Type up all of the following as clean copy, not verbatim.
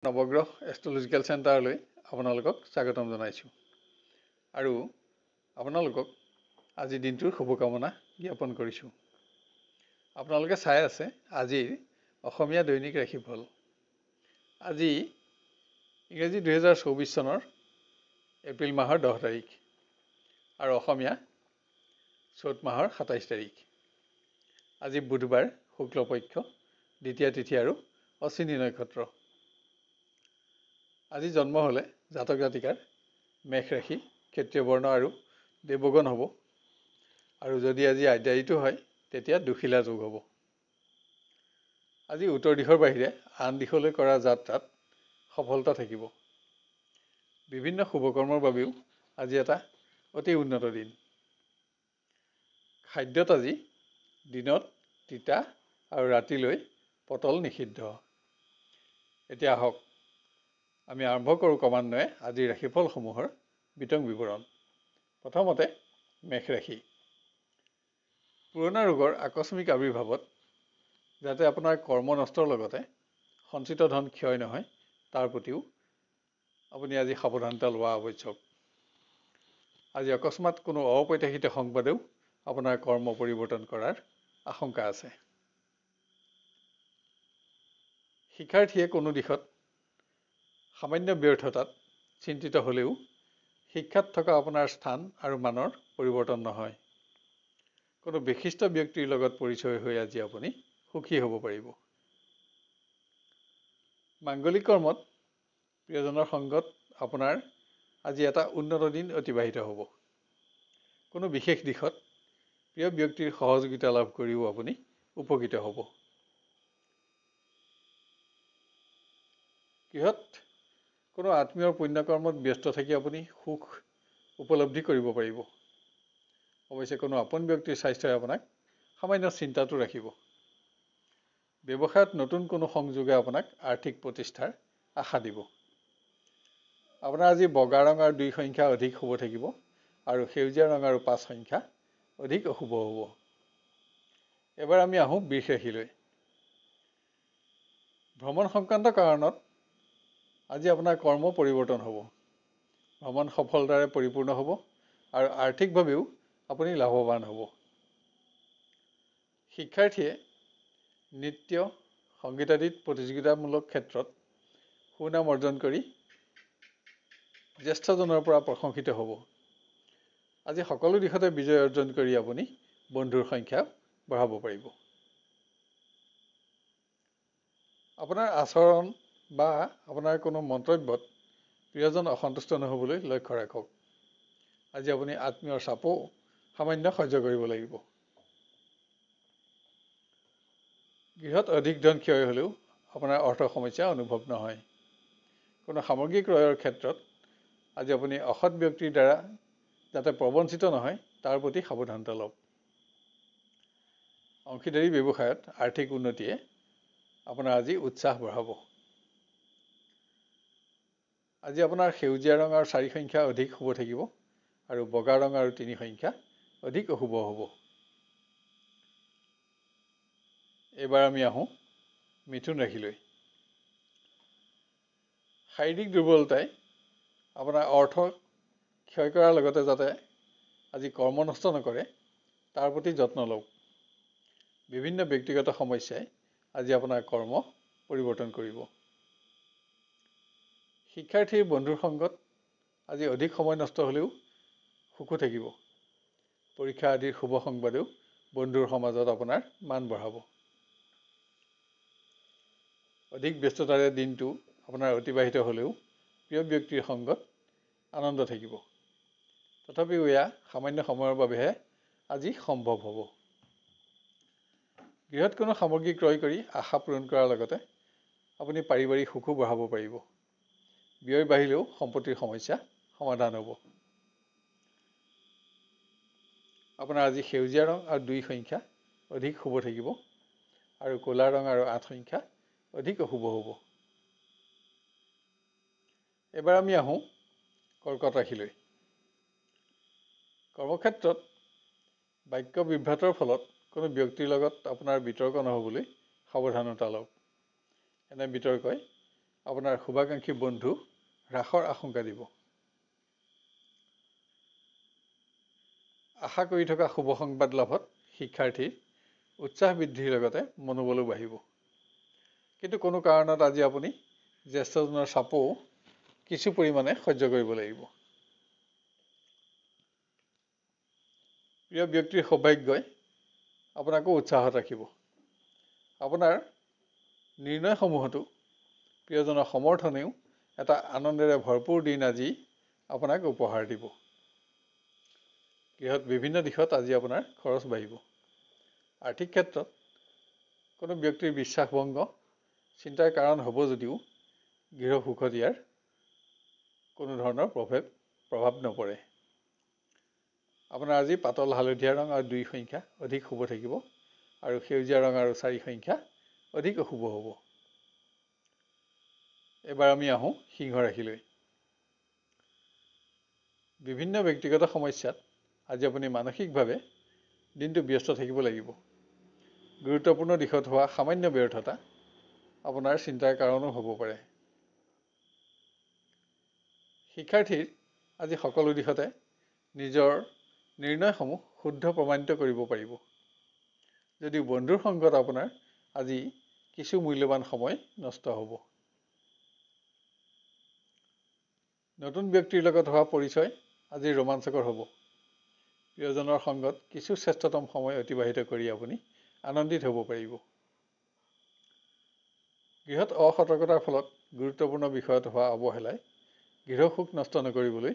নৱগ্ৰহ এষ্ট্ৰলজিকেল চেণ্টাৰলৈ আপোনালোকক স্বাগতম জনাইছোঁ আৰু আপোনালোকক আজি দিনটোৰ শুভকামনা জ্ঞাপন কৰিছোঁ। আপোনালোকে চাই আছে আজিৰ অসমীয়া দৈনিক ৰাশিফল। আজি ইংৰাজী 2024 চনৰ এপ্ৰিল মাহৰ 10 তাৰিখ আৰু অসমীয়া চ'ত মাহৰ 27 তাৰিখ। আজি বুধবাৰ, শুক্লপক্ষ, দ্বিতীয়া তিথি আৰু অশ্বিনী নক্ষত্ৰ। আজি জন্ম হ'লে জাতক জাতিকাৰ মেষ ৰাশি, ক্ষত্ৰিয় বৰ্ণ আৰু দেৱগণ হ'ব আৰু যদি আজি আদ্যায়িতো হয় তেতিয়া দুখিলা যোগ হ'ব। আজি উত্তৰ দিশৰ বাহিৰে আন দিশলৈ কৰা যাত্ৰাত সফলতা থাকিব। বিভিন্ন শুভকৰ্মৰ বাবেও আজি এটা অতি উন্নত দিন। খাদ্যত আজি দিনত তিতা আৰু ৰাতিলৈ পটল নিষিদ্ধ। এতিয়া আহক আমি আৰম্ভ কৰোঁ ক্ৰমান্বয়ে আজিৰ ৰাশিফলসমূহৰ বিতং বিৱৰণ। প্ৰথমতে মেষ ৰাশি। পুৰণা ৰোগৰ আকস্মিক আৱিৰ্ভাৱত যাতে আপোনাৰ কৰ্ম নষ্টৰ লগতে সঞ্চিত ধন ক্ষয় নহয় তাৰ প্ৰতিও আপুনি আজি সাৱধানতা লোৱা আৱশ্যক। আজি অকস্মাত কোনো অপ্ৰত্যাশিত সংবাদেও আপোনাৰ কৰ্ম পৰিৱৰ্তন কৰাৰ আশংকা আছে। শিক্ষাৰ্থীয়ে কোনো দিশত সামান্য ব্যৰ্থতাত চিন্তিত হ'লেও শিক্ষাত থকা আপোনাৰ স্থান আৰু মানৰ পৰিৱৰ্তন নহয়। কোনো বিশিষ্ট ব্যক্তিৰ লগত পৰিচয় হৈ আজি আপুনি সুখী হ'ব পাৰিব। মাংগলিক কৰ্মত প্ৰিয়জনৰ সংগত আপোনাৰ আজি এটা উন্নত দিন অতিবাহিত হ'ব। কোনো বিশেষ দিশত প্ৰিয় ব্যক্তিৰ সহযোগিতা লাভ কৰিও আপুনি উপকৃত হ'ব। গৃহত কোনো আত্মীয়ৰ পুণ্যকৰ্মত ব্যস্ত থাকি আপুনি সুখ উপলব্ধি কৰিব পাৰিব। অৱশ্যে কোনো আপোন ব্যক্তিৰ স্বাস্থ্যই আপোনাক সামান্য চিন্তাটো ৰাখিব। ব্যৱসায়ত নতুন কোনো সংযোগে আপোনাক আৰ্থিক প্ৰতিষ্ঠাৰ আশা দিব। আপোনাৰ আজি বগা ৰং আৰু 2 সংখ্যা অধিক শুভ থাকিব আৰু সেউজীয়া ৰং আৰু 5 সংখ্যা অধিক অশুভ হ'ব। এবাৰ আমি আহোঁ বৃষ ৰাশিলৈ। ভ্ৰমণ সংক্ৰান্ত কাৰণত আজি আপোনাৰ কৰ্ম পৰিৱৰ্তন হ'ব। ভ্ৰমণ সফলতাৰে পৰিপূৰ্ণ হ'ব আৰু আৰ্থিকভাৱেও আপুনি লাভৱান হ'ব। শিক্ষাৰ্থীয়ে নৃত্য, সংগীত আদিত প্ৰতিযোগিতামূলক ক্ষেত্ৰত সুনাম অৰ্জন কৰি জ্যেষ্ঠজনৰ পৰা প্ৰশংসিত হ'ব। আজি সকলো দিশতে বিজয় অৰ্জন কৰি আপুনি বন্ধুৰ সংখ্যা বঢ়াব পাৰিব। আপোনাৰ আচৰণ বা আপোনাৰ কোনো মন্তব্যত প্ৰিয়জন অসন্তুষ্ট নহ'বলৈ লক্ষ্য ৰাখক। আজি আপুনি আত্মীয়ৰ চাপো সামান্য সহ্য কৰিব লাগিব। গৃহত অধিক ধন ক্ষয় হ'লেও আপোনাৰ অৰ্থ সমস্যা অনুভৱ নহয়। কোনো সামগ্ৰী ক্ৰয়ৰ ক্ষেত্ৰত আজি আপুনি অসৎ ব্যক্তিৰ দ্বাৰা যাতে প্ৰবঞ্চিত নহয় তাৰ প্ৰতি সাৱধানতা লওক। অংশীদাৰী ব্যৱসায়ত আৰ্থিক উন্নতিয়ে আপোনাৰ আজি উৎসাহ বঢ়াব। আজি আপোনাৰ সেউজীয়া ৰং আৰু 4 সংখ্যা অধিক শুভ থাকিব আৰু বগা ৰং আৰু 3 সংখ্যা অধিক অশুভ হ'ব। এইবাৰ আমি আহোঁ মিথুন ৰাশিলৈ। শাৰীৰিক দুৰ্বলতাই আপোনাৰ অৰ্থ ক্ষয় কৰাৰ লগতে যাতে আজি কৰ্ম নষ্ট নকৰে তাৰ প্ৰতি যত্ন লওক। বিভিন্ন ব্যক্তিগত সমস্যাই আজি আপোনাৰ কৰ্ম পৰিৱৰ্তন কৰিব। শিক্ষাৰ্থীৰ বন্ধুৰ সংগত আজি অধিক সময় নষ্ট হ'লেও সুখো থাকিব। পৰীক্ষা আদিৰ শুভ সংবাদেও বন্ধুৰ সমাজত আপোনাৰ মান বঢ়াব। অধিক ব্যস্ততাৰে দিনটো আপোনাৰ অতিবাহিত হ'লেও প্ৰিয় ব্যক্তিৰ সংগত আনন্দ থাকিব। তথাপিও এয়া সামান্য সময়ৰ বাবেহে আজি সম্ভৱ হ'ব। গৃহত কোনো সামগ্ৰী ক্ৰয় কৰি আশা পূৰণ কৰাৰ লগতে আপুনি পাৰিবাৰিক সুখো বঢ়াব পাৰিব। ব্যয় বাঢ়িলেও সম্পত্তিৰ সমস্যা সমাধান হ'ব। আপোনাৰ আজি সেউজীয়া ৰং আৰু 2 সংখ্যা অধিক শুভ থাকিব আৰু ক'লা ৰং আৰু 8 সংখ্যা অধিক অশুভ হ'ব। এবাৰ আমি আহোঁ কৰ্কট ৰাশিলৈ। কৰ্মক্ষেত্ৰত বাক্য বিভ্ৰাটৰ ফলত কোনো ব্যক্তিৰ লগত আপোনাৰ বিতৰ্ক নহ'বলৈ সাৱধানতা লওক। এনে বিতৰ্কই আপোনাৰ শুভাকাংক্ষী বন্ধু হ্ৰাসৰ আশংকা দিব। আশা কৰি থকা শুভ সংবাদ লাভত শিক্ষাৰ্থীৰ উৎসাহ বৃদ্ধিৰ লগতে মনোবলো বাঢ়িব। কিন্তু কোনো কাৰণত আজি আপুনি জ্যেষ্ঠজনৰ চাপো কিছু পৰিমাণে সহ্য কৰিব লাগিব। প্ৰিয় ব্যক্তিৰ সৌভাগ্যই আপোনাকো উৎসাহত ৰাখিব। আপোনাৰ নিৰ্ণয়সমূহতো প্ৰিয়জনৰ সমৰ্থনেও এটা আনন্দেৰে ভৰপূৰ দিন আজি আপোনাক উপহাৰ দিব। গৃহত বিভিন্ন দিশত আজি আপোনাৰ খৰচ বাঢ়িব। আৰ্থিক ক্ষেত্ৰত কোনো ব্যক্তিৰ বিশ্বাসভংগ চিন্তাৰ কাৰণ হ'ব যদিও গৃহ সুখত ইয়াৰ কোনো ধৰণৰ প্ৰভাৱ নপৰে। আপোনাৰ আজি পাতল হালধীয়া ৰং আৰু 2 সংখ্যা অধিক শুভ থাকিব আৰু সেউজীয়া ৰং আৰু 4 সংখ্যা অধিক অশুভ হ'ব। এবাৰ আমি আহোঁ সিংহ ৰাশিলৈ। বিভিন্ন ব্যক্তিগত সমস্যাত আজি আপুনি মানসিকভাৱে দিনটো ব্যস্ত থাকিব লাগিব। গুৰুত্বপূৰ্ণ দিশত হোৱা সামান্য ব্যৰ্থতা আপোনাৰ চিন্তাৰ কাৰণো হ'ব পাৰে। শিক্ষাৰ্থীৰ আজি সকলো দিশতে নিজৰ নিৰ্ণয়সমূহ শুদ্ধ প্ৰমাণিত কৰিব পাৰিব। যদিও বন্ধুৰ সংগত আপোনাৰ আজি কিছু মূল্যৱান সময় নষ্ট হ'ব। নতুন ব্যক্তিৰ লগত হোৱা পৰিচয় আজি ৰোমাঞ্চকৰ হ'ব। প্ৰিয়জনৰ সংগত কিছু শ্ৰেষ্ঠতম সময় অতিবাহিত কৰি আপুনি আনন্দিত হ'ব পাৰিব। গৃহত অসতৰ্কতাৰ ফলত গুৰুত্বপূৰ্ণ বিষয়ত হোৱা অৱহেলাই গৃহ সুখ নষ্ট নকৰিবলৈ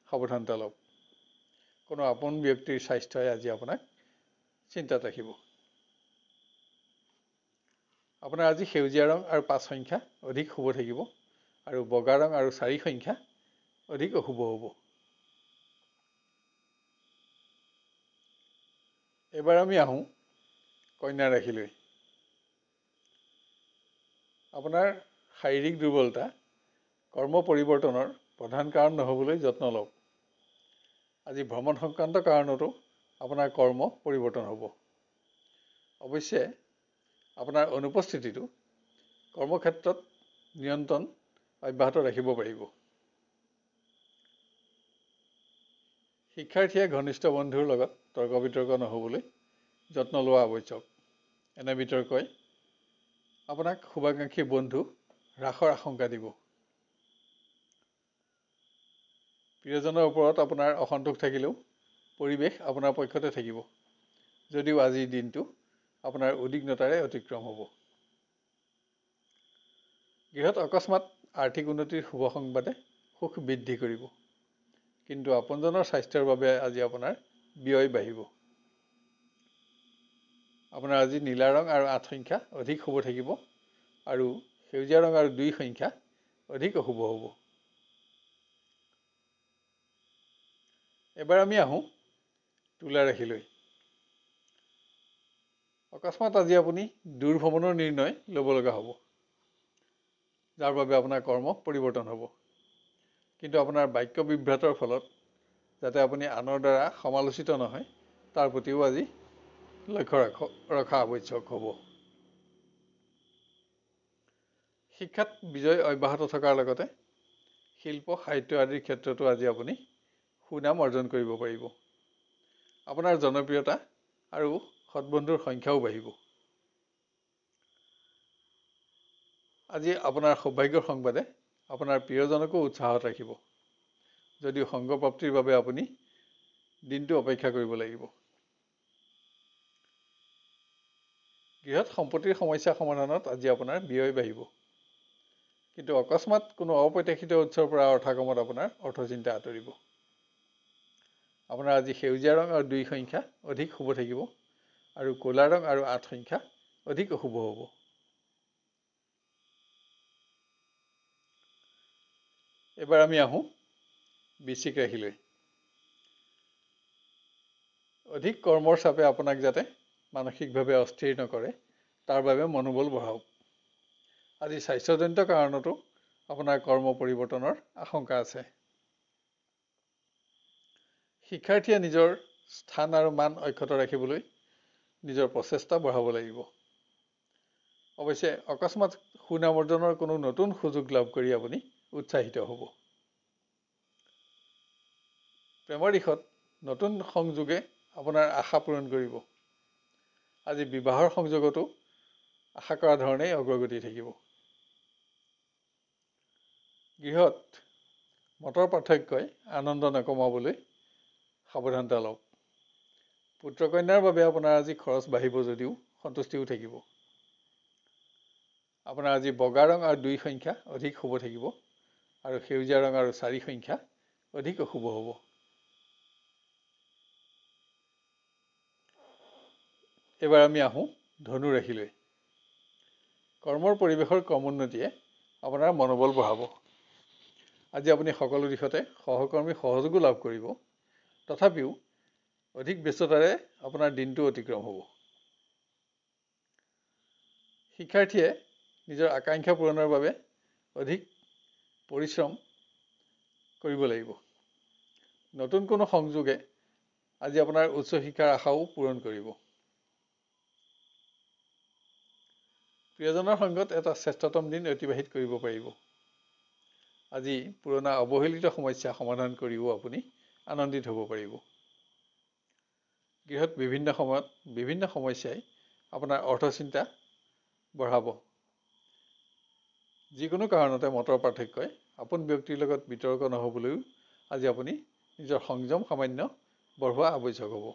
সাৱধানতা লওক। কোনো আপোন ব্যক্তিৰ স্বাস্থ্যই আজি আপোনাক চিন্তাত ৰাখিব। আপোনাৰ আজি সেউজীয়া ৰং আৰু 5 সংখ্যা অধিক শুভ থাকিব আৰু বগা ৰং আৰু 4 সংখ্যা অধিক অশুভ হ'ব। এবাৰ আমি আহোঁ কন্যা ৰাশিলৈ। আপোনাৰ শাৰীৰিক দুৰ্বলতা কৰ্ম পৰিৱৰ্তনৰ প্ৰধান কাৰণ নহ'বলৈ যত্ন লওক। আজি ভ্ৰমণ সংক্ৰান্ত কাৰণতো আপোনাৰ কৰ্ম পৰিৱৰ্তন হ'ব। অৱশ্যে আপোনাৰ অনুপস্থিতিটো কৰ্মক্ষেত্ৰত নিয়ন্ত্ৰণ অব্যাহত ৰাখিব পাৰিব। শিক্ষাৰ্থীয়ে ঘনিষ্ঠ বন্ধুৰ লগত তৰ্ক বিতৰ্ক নহ'বলৈ যত্ন লোৱা আৱশ্যক। এনে বিতৰ্কই আপোনাক শুভাকাংক্ষী বন্ধু হ্ৰাসৰ আশংকা দিব। প্ৰিয়জনৰ ওপৰত আপোনাৰ অসন্তোষ থাকিলেও পৰিৱেশ আপোনাৰ পক্ষতে থাকিব। যদিও আজিৰ দিনটো আপোনাৰ উদ্বিগ্নতাৰে অতিক্ৰম হ'ব। গৃহত অকস্মাত আৰ্থিক উন্নতিৰ শুভ সংবাদে সুখ বৃদ্ধি কৰিব। কিন্তু আপোনজনৰ স্বাস্থ্যৰ বাবে আজি আপোনাৰ ব্যয় বাঢ়িব। আপোনাৰ আজি নীলা ৰং আৰু 8 সংখ্যা অধিক শুভ থাকিব আৰু সেউজীয়া ৰং আৰু 2 সংখ্যা অধিক অশুভ হ'ব। এবাৰ আমি আহোঁ তুলা ৰাশিলৈ। অকস্মাত আজি আপুনি দূৰ ভ্ৰমণৰ নিৰ্ণয় ল'ব লগা হ'ব, যাৰ বাবে আপোনাৰ কৰ্ম পৰিৱৰ্তন হ'ব। কিন্তু আপোনাৰ বাক্য বিভ্ৰাটৰ ফলত যাতে আপুনি আনৰ দ্বাৰা সমালোচিত নহয় তাৰ প্ৰতিও আজি লক্ষ্য ৰখা আৱশ্যক হ'ব। শিক্ষাত বিজয় অব্যাহত থকাৰ লগতে শিল্প সাহিত্য আদিৰ ক্ষেত্ৰতো আজি আপুনি সুনাম অৰ্জন কৰিব পাৰিব। আপোনাৰ জনপ্ৰিয়তা আৰু সৎবন্ধুৰ সংখ্যাও বাঢ়িব। আজি আপোনাৰ সৌভাগ্যৰ সংবাদে আপোনাৰ প্ৰিয়জনকো উৎসাহত ৰাখিব। যদিও সংগ প্ৰাপ্তিৰ বাবে আপুনি দিনটো অপেক্ষা কৰিব লাগিব। গৃহত সম্পত্তিৰ সমস্যা সমাধানত আজি আপোনাৰ ব্যয় বাঢ়িব। কিন্তু অকস্মাত কোনো অপ্ৰত্যাশিত উৎসৰ পৰা অৰ্থকামত আপোনাৰ অৰ্থচিন্তা আঁতৰিব। আপোনাৰ আজি সেউজীয়া ৰং আৰু 2 সংখ্যা অধিক শুভ থাকিব আৰু ক'লা ৰং আৰু 8 সংখ্যা অধিক অশুভ হ'ব। এবাৰ আমি আহোঁ বৃশ্চিক ৰাশিলৈ। অধিক কৰ্মৰ চাপে আপোনাক যাতে মানসিকভাৱে অস্থিৰ নকৰে তাৰ বাবে মনোবল বঢ়াওক। আজি স্বাস্থ্যজনিত কাৰণতো আপোনাৰ কৰ্ম পৰিৱৰ্তনৰ আশংকা আছে। শিক্ষাৰ্থীয়ে নিজৰ স্থান আৰু মান অক্ষত ৰাখিবলৈ নিজৰ প্ৰচেষ্টা বঢ়াব লাগিব। অৱশ্যে অকস্মাত সুনাম অৰ্জনৰ কোনো নতুন সুযোগ লাভ কৰি আপুনি উৎসাহিত হ'ব। প্ৰেমৰ দিশত নতুন সংযোগে আপোনাৰ আশা পূৰণ কৰিব। আজি বিবাহৰ সংযোগতো আশা কৰা ধৰণেই অগ্ৰগতি থাকিব। গৃহত মতৰ পাৰ্থক্যই আনন্দ নকমাবলৈ সাৱধানতা লওক। পুত্ৰ কন্যাৰ বাবে আপোনাৰ আজি খৰচ বাঢ়িব যদিও সন্তুষ্টিও থাকিব। আপোনাৰ আজি বগা ৰং আৰু 2 সংখ্যা অধিক শুভ থাকিব আৰু সেউজীয়া ৰং আৰু 4 সংখ্যা অধিক অশুভ হ'ব। এবাৰ আমি আহোঁ ধনু ৰাশিলৈ। কৰ্মৰ পৰিৱেশৰ ক্ৰমোন্নতিয়ে আপোনাৰ মনোবল বঢ়াব। আজি আপুনি সকলো দিশতে সহকৰ্মী সহযোগো লাভ কৰিব। তথাপিও অধিক ব্যস্ততাৰে আপোনাৰ দিনটো অতিক্ৰম হ'ব। শিক্ষাৰ্থীয়ে নিজৰ আকাংক্ষা পূৰণৰ বাবে অধিক পৰিশ্ৰম কৰিব লাগিব। নতুন কোনো সংযোগে আজি আপোনাৰ উচ্চ শিক্ষাৰ আশাও পূৰণ কৰিব। প্ৰিয়জনৰ সংগত এটা শ্ৰেষ্ঠতম দিন অতিবাহিত কৰিব পাৰিব। আজি পুৰণা অৱহেলিত সমস্যা সমাধান কৰিও আপুনি আনন্দিত হ'ব পাৰিব। গৃহত বিভিন্ন সময়ত বিভিন্ন সমস্যাই আপোনাৰ অৰ্থচিন্তা বঢ়াব। যিকোনো কাৰণতে মতৰ পাৰ্থক্যই আপোন ব্যক্তিৰ লগত বিতৰ্ক নহ'বলৈও আজি আপুনি নিজৰ সংযম সামান্য বঢ়োৱা আৱশ্যক হ'ব।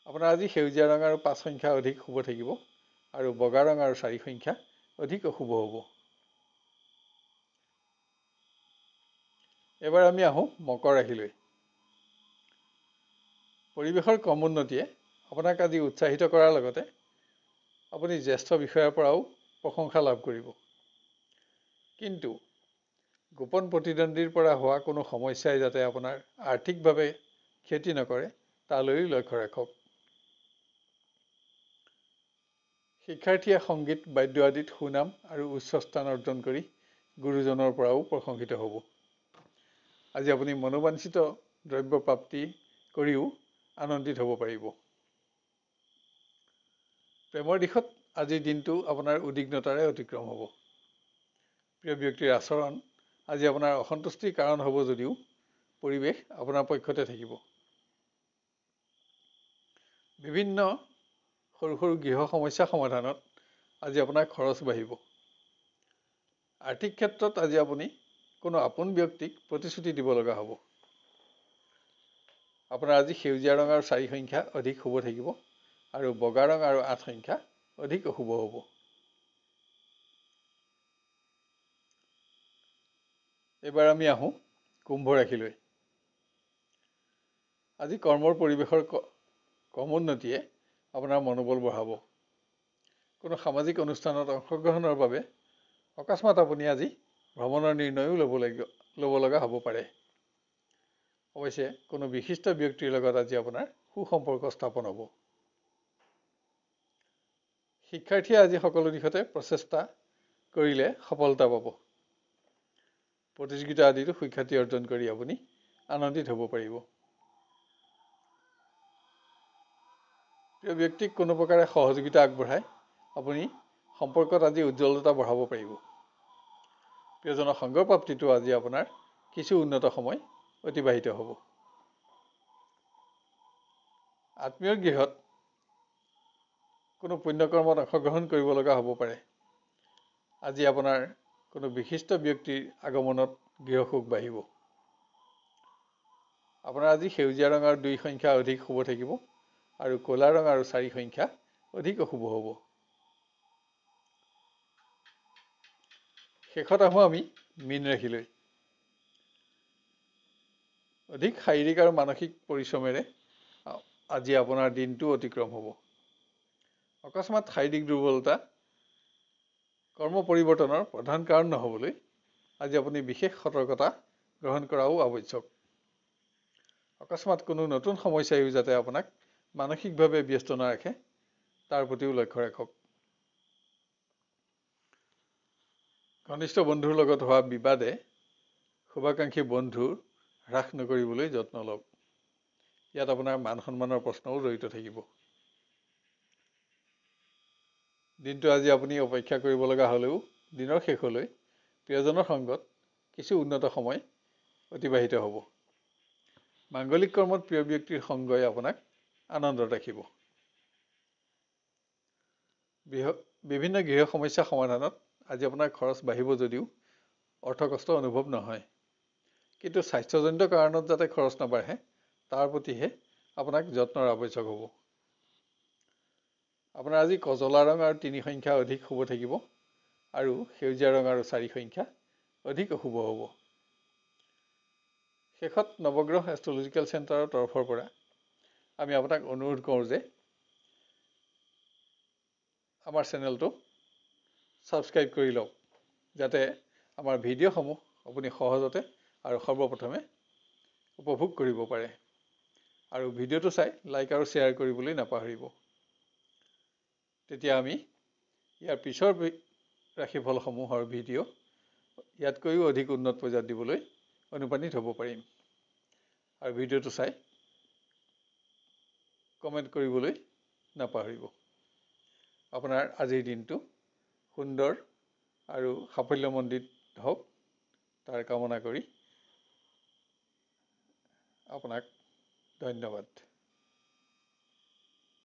আপোনাৰ আজি সেউজীয়া ৰং আৰু 5 সংখ্যা অধিক শুভ থাকিব আৰু বগা ৰং আৰু 4 সংখ্যা অধিক অশুভ হ'ব। এবাৰ আমি আহোঁ মকৰ ৰাশিলৈ। পৰিৱেশৰ ক্ৰমোন্নতিয়ে আপোনাক আজি উৎসাহিত কৰাৰ লগতে আপুনি জ্যেষ্ঠ বিষয়াৰ পৰাও প্ৰশংসা লাভ কৰিব। কিন্তু গোপন প্ৰতিদ্বন্দ্বীৰ পৰা হোৱা কোনো সমস্যাই যাতে আপোনাৰ আৰ্থিকভাৱে ক্ষতি নকৰে তালৈও লক্ষ্য ৰাখক। শিক্ষাৰ্থীয়ে সংগীত বাদ্য আদিত সুনাম আৰু উচ্চ স্থান অৰ্জন কৰি গুৰুজনৰ পৰাও প্ৰশংসিত হ'ব। আজি আপুনি মনোবাঞ্ছিত দ্ৰব্য প্ৰাপ্তি কৰিও আনন্দিত হ'ব পাৰিব। প্ৰেমৰ দিশত আজিৰ দিনটো আপোনাৰ উদ্বিগ্নতাৰে অতিক্ৰম হ'ব। প্ৰিয় ব্যক্তিৰ আচৰণ আজি আপোনাৰ অসন্তুষ্টিৰ কাৰণ হ'ব যদিও পৰিৱেশ আপোনাৰ পক্ষতে থাকিব। বিভিন্ন সৰু সৰু গৃহ সমস্যা সমাধানত আজি আপোনাৰ খৰচ বাঢ়িব। আৰ্থিক ক্ষেত্ৰত আজি আপুনি কোনো আপোন ব্যক্তিক প্ৰতিশ্ৰুতি দিব লগা হ'ব। আপোনাৰ আজি সেউজীয়া ৰং আৰু 4 সংখ্যা অধিক শুভ থাকিব আৰু বগা ৰং আৰু 8 সংখ্যা অধিক অশুভ হ'ব। এবাৰ আমি আহোঁ কুম্ভ ৰাশিলৈ। আজি কৰ্মৰ পৰিৱেশৰ ক্ৰমোন্নতিয়ে আপোনাৰ মনোবল বঢ়াব। কোনো সামাজিক অনুষ্ঠানত অংশগ্ৰহণৰ বাবে অকস্মাত আপুনি আজি ভ্ৰমণৰ নিৰ্ণয়ো ল'ব লগা হ'ব পাৰে। অৱশ্যে কোনো বিশিষ্ট ব্যক্তিৰ লগত আজি আপোনাৰ সুসম্পৰ্ক স্থাপন হ'ব। শিক্ষাৰ্থীয়ে আজি সকলো দিশতে প্ৰচেষ্টা কৰিলে সফলতা পাব। প্ৰতিযোগিতা আদিতো সুখ্যাতি অৰ্জন কৰি আপুনি আনন্দিত হ'ব পাৰিব। প্ৰিয় ব্যক্তিক কোনো প্ৰকাৰে সহযোগিতা আগবঢ়াই আপুনি সম্পৰ্কত আজি উজ্জ্বলতা বঢ়াব পাৰিব। প্ৰিয়জনৰ সংগ প্ৰাপ্তিটো আজি আপোনাৰ কিছু উন্নত সময় অতিবাহিত হ'ব। আত্মীয় গৃহত কোনো পুণ্যকৰ্মত অংশগ্ৰহণ কৰিব লগা হ'ব পাৰে। আজি আপোনাৰ কোনো বিশিষ্ট ব্যক্তিৰ আগমনত গৃহসুখ বাঢ়িব। আপোনাৰ আজি সেউজীয়া ৰং আৰু 2 সংখ্যা অধিক শুভ থাকিব আৰু ক'লা ৰং আৰু 4 সংখ্যা অধিক অশুভ হ'ব। শেষত আহোঁ আমি মীন ৰাশিলৈ। অধিক শাৰীৰিক আৰু মানসিক পৰিশ্ৰমেৰে আজি আপোনাৰ দিনটো অতিক্ৰম হ'ব। অকস্মাত শাৰীৰিক দুৰ্বলতা কৰ্ম পৰিৱৰ্তনৰ প্ৰধান কাৰণ নহ'বলৈ আজি আপুনি বিশেষ সতৰ্কতা গ্ৰহণ কৰাও আৱশ্যক। অকস্মাত কোনো নতুন সমস্যায়ো যাতে আপোনাক মানসিকভাৱে ব্যস্ত নাৰাখে তাৰ প্ৰতিও লক্ষ্য ৰাখক। ঘনিষ্ঠ বন্ধুৰ লগত হোৱা বিবাদে শুভাকাংক্ষী বন্ধুৰ হ্ৰাস নকৰিবলৈ যত্ন লওক। ইয়াত আপোনাৰ মান সন্মানৰ প্ৰশ্নও জড়িত থাকিব। দিনটো আজি আপুনি অপেক্ষা কৰিব লগা হ'লেও দিনৰ শেষলৈ প্ৰিয়জনৰ সংগত কিছু উন্নত সময় অতিবাহিত হ'ব। মাংগলিক কৰ্মত প্ৰিয় ব্যক্তিৰ সংগই আপোনাক আনন্দত ৰাখিব। বিভিন্ন গৃহ সমস্যা সমাধানত আজি আপোনাৰ খৰচ বাঢ়িব যদিও অৰ্থকষ্ট অনুভৱ নহয়। কিন্তু স্বাস্থ্যজনিত কাৰণত যাতে খৰচ নাবাঢ়ে তাৰ প্ৰতিহে আপোনাক যত্নৰ আৱশ্যক হ'ব। আপোনাৰ আজি কজলা ৰং আৰু 3 সংখ্যা অধিক শুভ থাকিব আৰু সেউজীয়া ৰং আৰু 4 সংখ্যা অধিক অশুভ হ'ব। শেষত নৱগ্ৰহ এষ্ট্ৰলজিকেল চেণ্টাৰৰ তৰফৰ পৰা আমি আপোনাক অনুৰোধ কৰোঁ যে আমাৰ চেনেলটো ছাবস্ক্ৰাইব কৰি লওক, যাতে আমাৰ ভিডিঅ'সমূহ আপুনি সহজতে আৰু সৰ্বপ্ৰথমে উপভোগ কৰিব পাৰে। আৰু ভিডিঅ'টো চাই লাইক আৰু শ্বেয়াৰ কৰিবলৈ নাপাহৰিব। তেতিয়া আমি ইয়াৰ পিছৰ ৰাশিফলসমূহৰ ভিডিঅ' ইয়াতকৈও অধিক উন্নত পৰ্যায়ত দিবলৈ অনুপ্ৰাণিত হ'ব পাৰিম। আৰু ভিডিঅ'টো চাই কমেণ্ট কৰিবলৈ নাপাহৰিব। আপোনাৰ আজিৰ দিনটো সুন্দৰ আৰু সাফল্যমণ্ডিত হওক তাৰ কামনা কৰি আপোনাক ধন্যবাদ।